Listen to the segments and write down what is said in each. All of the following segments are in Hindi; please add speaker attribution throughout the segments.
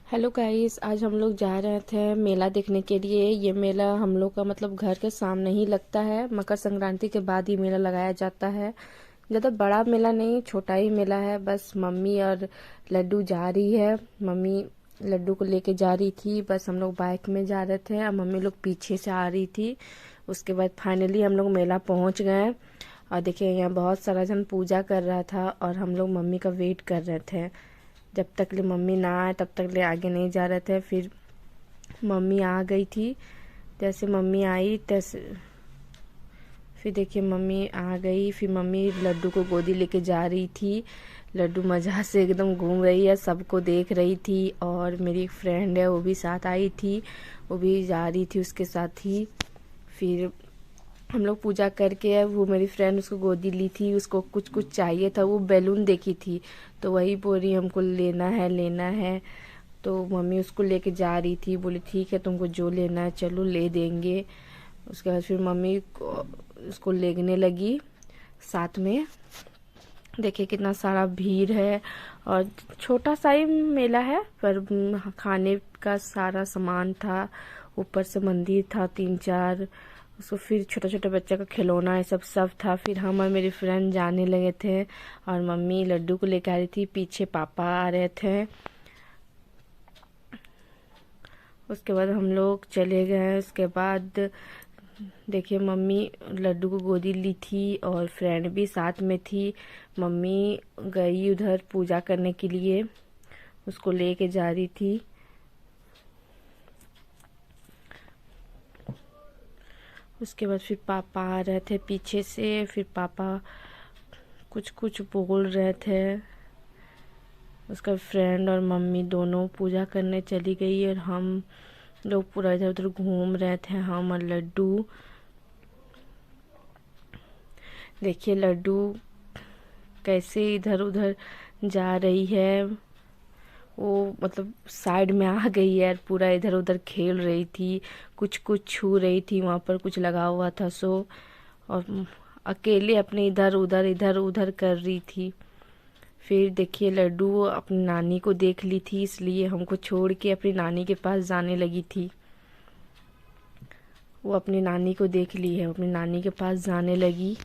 Speaker 1: हेलो गाइस, आज हम लोग जा रहे थे मेला देखने के लिए। ये मेला हम लोग का मतलब घर के सामने ही लगता है। मकर संक्रांति के बाद ही मेला लगाया जाता है। ज़्यादा बड़ा मेला नहीं, छोटा ही मेला है। बस मम्मी और लड्डू जा रही है। मम्मी लड्डू को लेके जा रही थी। बस हम लोग बाइक में जा रहे थे और मम्मी लोग पीछे से आ रही थी। उसके बाद फाइनली हम लोग मेला पहुंच गए। और देखिए, यहाँ बहुत सारा जन पूजा कर रहा था और हम लोग मम्मी का वेट कर रहे थे। जब तक ले मम्मी ना आए तब तक ले आगे नहीं जा रहे थे। फिर मम्मी आ गई थी। जैसे मम्मी आई तैसे फिर देखिए मम्मी आ गई। फिर मम्मी लड्डू को गोदी लेके जा रही थी। लड्डू मज़ा से एकदम घूम रही है, सबको देख रही थी। और मेरी एक फ्रेंड है, वो भी साथ आई थी, वो भी जा रही थी उसके साथ ही। फिर हम लोग पूजा करके, वो मेरी फ्रेंड उसको गोदी ली थी। उसको कुछ कुछ चाहिए था, वो बैलून देखी थी तो वही बोल रही हमको लेना है लेना है। तो मम्मी उसको लेके जा रही थी, बोली ठीक है तुमको जो लेना है चलो ले देंगे। उसके बाद फिर मम्मी उसको लेने लगी साथ में। देखिए कितना सारा भीड़ है और छोटा सा ही मेला है, पर खाने का सारा सामान था। ऊपर से मंदिर था 3-4, उसको फिर छोटा छोटा बच्चा का खिलौना है, सब था। फिर हम और मेरी फ्रेंड जाने लगे थे और मम्मी लड्डू को लेकर आ रही थी, पीछे पापा आ रहे थे। उसके बाद हम लोग चले गए। उसके बाद देखिए मम्मी लड्डू को गोदी ली थी और फ्रेंड भी साथ में थी। मम्मी गई उधर पूजा करने के लिए, उसको लेके जा रही थी। उसके बाद फिर पापा आ रहे थे पीछे से। फिर पापा कुछ कुछ बोल रहे थे। उसका फ्रेंड और मम्मी दोनों पूजा करने चली गई और हम लोग पूरा इधर उधर घूम रहे थे, हम और लड्डू। देखिए लड्डू कैसे इधर उधर जा रही है। वो मतलब साइड में आ गई है, पूरा इधर उधर खेल रही थी, कुछ कुछ छू रही थी, वहाँ पर कुछ लगा हुआ था सो। और अकेले अपने इधर उधर कर रही थी। फिर देखिए लड्डू अपनी नानी को देख ली थी, इसलिए हमको छोड़ के अपनी नानी के पास जाने लगी थी। वो अपनी नानी को देख ली है, अपनी नानी के पास जाने लगी,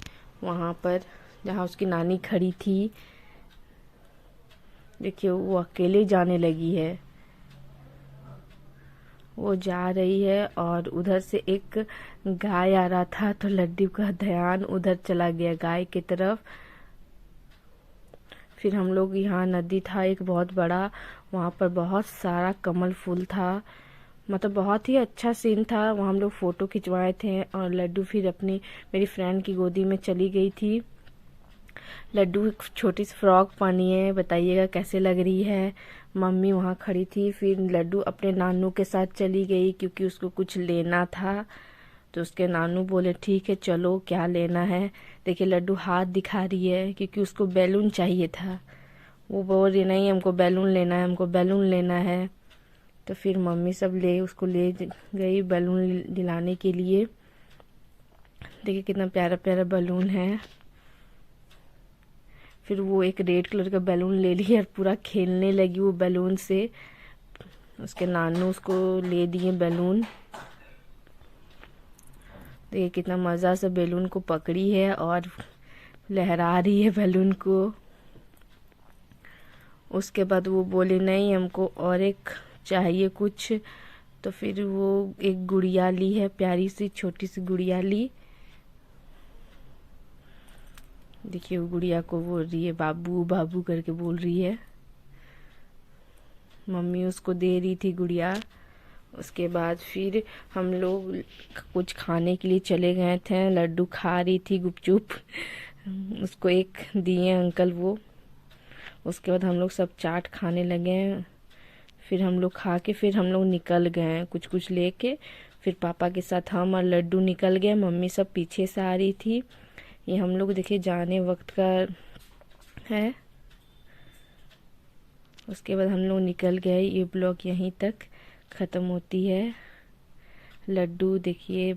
Speaker 1: वहाँ पर जहाँ उसकी नानी खड़ी थी। देखिए वो अकेले जाने लगी है, वो जा रही है। और उधर से एक गाय आ रहा था तो लड्डू का ध्यान उधर चला गया, गाय की तरफ। फिर हम लोग, यहाँ नदी था एक बहुत बड़ा, वहाँ पर बहुत सारा कमल फूल था। मतलब बहुत ही अच्छा सीन था। वहाँ हम लोग फोटो खिंचवाए थे और लड्डू फिर अपनी मेरी फ्रेंड की गोदी में चली गई थी। लड्डू एक छोटी सी फ्रॉक पहनी है, बताइएगा कैसे लग रही है। मम्मी वहाँ खड़ी थी। फिर लड्डू अपने नानू के साथ चली गई क्योंकि उसको कुछ लेना था। तो उसके नानू बोले ठीक है चलो, क्या लेना है। देखिए लड्डू हाथ दिखा रही है क्योंकि उसको बैलून चाहिए था। वो बोल रही नहीं हमको बैलून लेना है, हमको बैलून लेना है। तो फिर मम्मी सब उसको ले गई बैलून दिलाने के लिए। देखिए कितना प्यारा प्यारा बैलून है। फिर वो एक रेड कलर का बैलून ले लिया और पूरा खेलने लगी वो बैलून से। उसके नानू उसको ले दिए बैलून। देखिए कितना मज़ा से बैलून को पकड़ी है और लहरा रही है बैलून को। उसके बाद वो बोले नहीं हमको और एक चाहिए कुछ। तो फिर वो एक गुड़िया ली है, प्यारी सी छोटी सी गुड़िया ली। देखिए वो गुड़िया को बोल रही है बाबू बाबू करके बोल रही है। मम्मी उसको दे रही थी गुड़िया। उसके बाद फिर हम लोग कुछ खाने के लिए चले गए थे। लड्डू खा रही थी गुपचुप, उसको एक दिए अंकल वो। उसके बाद हम लोग सब चाट खाने लगे। फिर हम लोग खा के फिर हम लोग निकल गए कुछ कुछ लेके। फिर पापा के साथ हम और लड्डू निकल गए, मम्मी सब पीछे से आ रही थी। ये हम लोग देखिए जाने वक्त का है। उसके बाद हम लोग निकल गए। ये ब्लॉग यहीं तक ख़त्म होती है। लड्डू देखिए